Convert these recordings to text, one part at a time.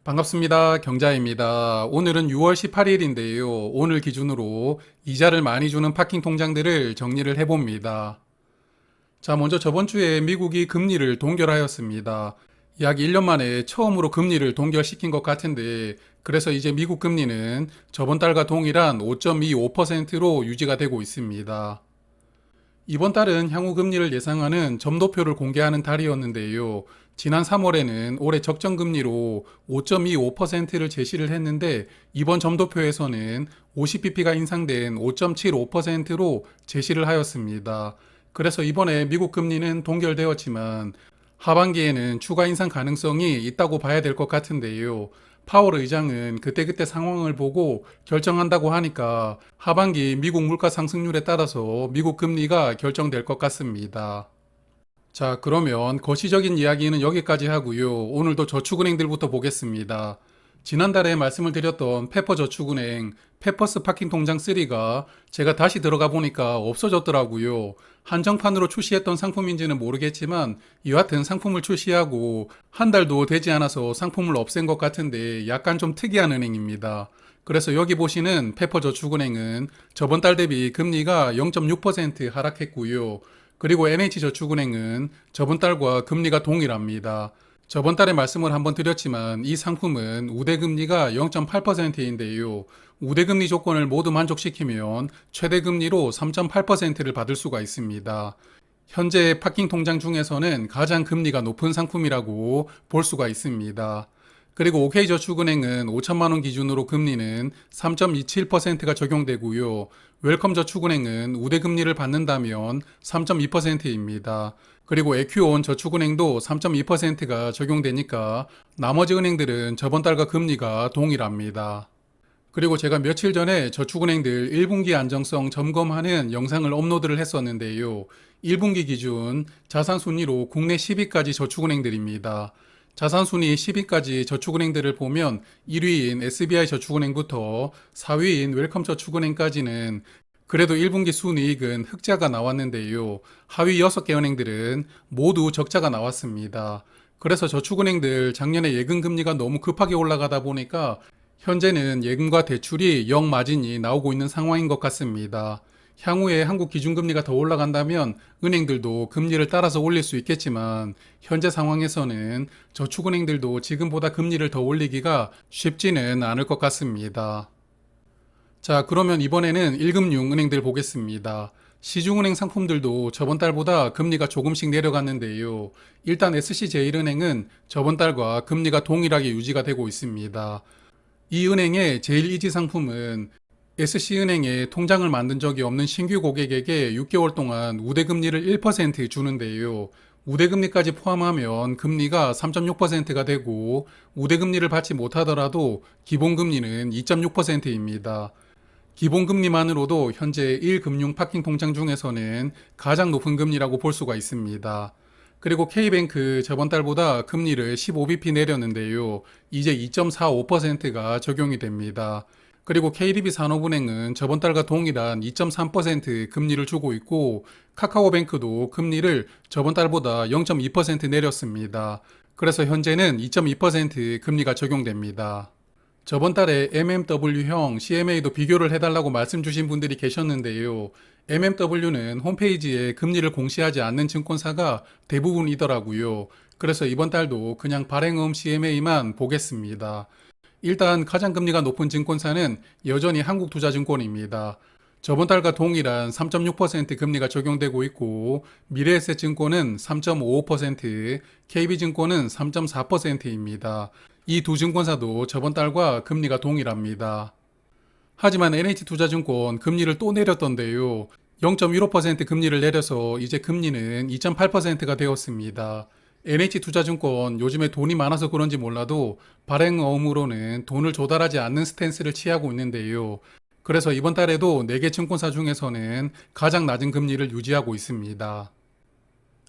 반갑습니다. 경자입니다. 오늘은 6월 18일인데요. 오늘 기준으로 이자를 많이 주는 파킹 통장들을 정리를 해봅니다. 자, 먼저 저번 주에 미국이 금리를 동결하였습니다. 약 1년 만에 처음으로 금리를 동결시킨 것 같은데, 그래서 이제 미국 금리는 저번 달과 동일한 5.25%로 유지가 되고 있습니다. 이번 달은 향후 금리를 예상하는 점도표를 공개하는 달이었는데요. 지난 3월에는 올해 적정금리로 5.25%를 제시를 했는데 이번 점도표에서는 50bp가 인상된 5.75%로 제시를 하였습니다. 그래서 이번에 미국 금리는 동결되었지만 하반기에는 추가 인상 가능성이 있다고 봐야 될 것 같은데요. 파월 의장은 그때그때 상황을 보고 결정한다고 하니까 하반기 미국 물가 상승률에 따라서 미국 금리가 결정될 것 같습니다. 자, 그러면 거시적인 이야기는 여기까지 하고요. 오늘도 저축은행들부터 보겠습니다. 지난달에 말씀을 드렸던 페퍼저축은행 페퍼스 파킹 통장 3가 제가 다시 들어가 보니까 없어졌더라고요. 한정판으로 출시했던 상품인지는 모르겠지만 여하튼 상품을 출시하고 한 달도 되지 않아서 상품을 없앤 것 같은데 약간 좀 특이한 은행입니다. 그래서 여기 보시는 페퍼저축은행은 저번 달 대비 금리가 0.6% 하락했고요. 그리고 NH저축은행은 저번 달과 금리가 동일합니다. 저번 달에 말씀을 한번 드렸지만 이 상품은 우대금리가 0.8%인데요. 우대금리 조건을 모두 만족시키면 최대금리로 3.8%를 받을 수가 있습니다. 현재 파킹 통장 중에서는 가장 금리가 높은 상품이라고 볼 수가 있습니다. 그리고 OK저축은행은 5천만 원 기준으로 금리는 3.27%가 적용되고요. 웰컴저축은행은 우대금리를 받는다면 3.2%입니다. 그리고 에큐온 저축은행도 3.2%가 적용되니까 나머지 은행들은 저번 달과 금리가 동일합니다. 그리고 제가 며칠 전에 저축은행들 1분기 안정성 점검하는 영상을 업로드를 했었는데요. 1분기 기준 자산순위로 국내 10위까지 저축은행들입니다. 자산순위 10위까지 저축은행들을 보면 1위인 SBI 저축은행부터 4위인 웰컴저축은행까지는 그래도 1분기 순이익은 흑자가 나왔는데요. 하위 6개 은행들은 모두 적자가 나왔습니다. 그래서 저축은행들 작년에 예금금리가 너무 급하게 올라가다 보니까 현재는 예금과 대출이 0 마진이 나오고 있는 상황인 것 같습니다. 향후에 한국 기준금리가 더 올라간다면 은행들도 금리를 따라서 올릴 수 있겠지만 현재 상황에서는 저축은행들도 지금보다 금리를 더 올리기가 쉽지는 않을 것 같습니다. 자, 그러면 이번에는 1금융 은행들 보겠습니다. 시중은행 상품들도 저번 달보다 금리가 조금씩 내려갔는데요. 일단 SC제일은행은 저번 달과 금리가 동일하게 유지가 되고 있습니다. 이 은행의 제일 이지 상품은 SC은행에 통장을 만든 적이 없는 신규 고객에게 6개월 동안 우대금리를 1% 주는데요. 우대금리까지 포함하면 금리가 3.6%가 되고 우대금리를 받지 못하더라도 기본금리는 2.6%입니다. 기본금리만으로도 현재 1금융 파킹 통장 중에서는 가장 높은 금리라고 볼 수가 있습니다. 그리고 K뱅크 저번 달보다 금리를 15bp 내렸는데요. 이제 2.45%가 적용이 됩니다. 그리고 KDB 산업은행은 저번 달과 동일한 2.3% 금리를 주고 있고 카카오뱅크도 금리를 저번 달보다 0.2% 내렸습니다. 그래서 현재는 2.2% 금리가 적용됩니다. 저번 달에 MMW형 CMA도 비교를 해달라고 말씀 주신 분들이 계셨는데요. MMW는 홈페이지에 금리를 공시하지 않는 증권사가 대부분이더라고요. 그래서 이번 달도 그냥 발행음 CMA만 보겠습니다. 일단 가장 금리가 높은 증권사는 여전히 한국투자증권입니다. 저번 달과 동일한 3.6% 금리가 적용되고 있고 미래에셋증권은 3.55%, KB증권은 3.4%입니다. 이 두 증권사도 저번 달과 금리가 동일합니다. 하지만 NH투자증권 금리를 또 내렸던데요. 0.15% 금리를 내려서 이제 금리는 2.8%가 되었습니다. NH투자증권 요즘에 돈이 많아서 그런지 몰라도 발행어음으로는 돈을 조달하지 않는 스탠스를 취하고 있는데요. 그래서 이번 달에도 4개 증권사 중에서는 가장 낮은 금리를 유지하고 있습니다.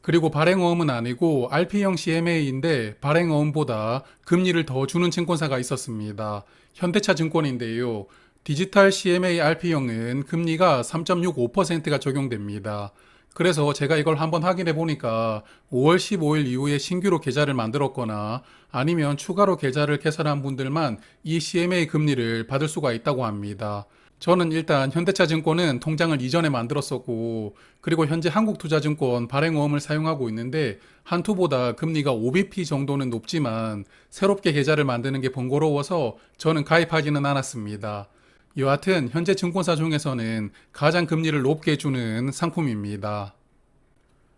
그리고 발행어음은 아니고 RP형 CMA인데 발행어음보다 금리를 더 주는 증권사가 있었습니다. 현대차증권인데요. 디지털 CMA RP형은 금리가 3.65%가 적용됩니다. 그래서 제가 이걸 한번 확인해 보니까 5월 15일 이후에 신규로 계좌를 만들었거나 아니면 추가로 계좌를 개설한 분들만 이 CMA 금리를 받을 수가 있다고 합니다. 저는 일단 현대차증권은 통장을 이전에 만들었었고, 그리고 현재 한국투자증권 발행어음을 사용하고 있는데 한투보다 금리가 5bp 정도는 높지만 새롭게 계좌를 만드는 게 번거로워서 저는 가입하지는 않았습니다. 여하튼 현재 증권사 중에서는 가장 금리를 높게 해주는 상품입니다.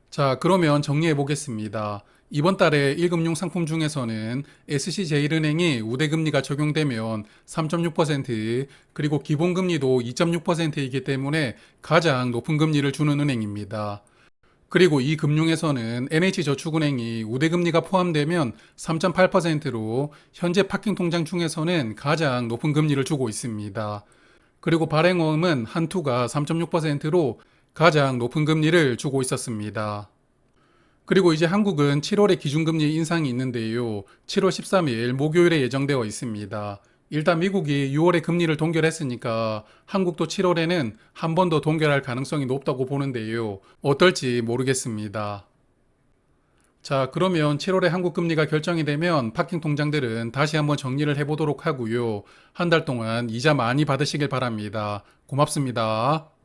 자, 그러면 정리해 보겠습니다. 이번 달에 1금융 상품 중에서는 SC제일은행이 우대금리가 적용되면 3.6%, 그리고 기본금리도 2.6%이기 때문에 가장 높은 금리를 주는 은행입니다. 그리고 이 금융에서는 NH저축은행이 우대금리가 포함되면 3.8%로 현재 파킹 통장 중에서는 가장 높은 금리를 주고 있습니다. 그리고 발행어음은 한투가 3.6%로 가장 높은 금리를 주고 있었습니다. 그리고 이제 한국은 7월에 기준금리 인상이 있는데요. 7월 13일 목요일에 예정되어 있습니다. 일단 미국이 6월에 금리를 동결했으니까 한국도 7월에는 한 번 더 동결할 가능성이 높다고 보는데요. 어떨지 모르겠습니다. 자, 그러면 7월에 한국 금리가 결정이 되면 파킹 통장들은 다시 한번 정리를 해보도록 하고요. 한 달 동안 이자 많이 받으시길 바랍니다. 고맙습니다.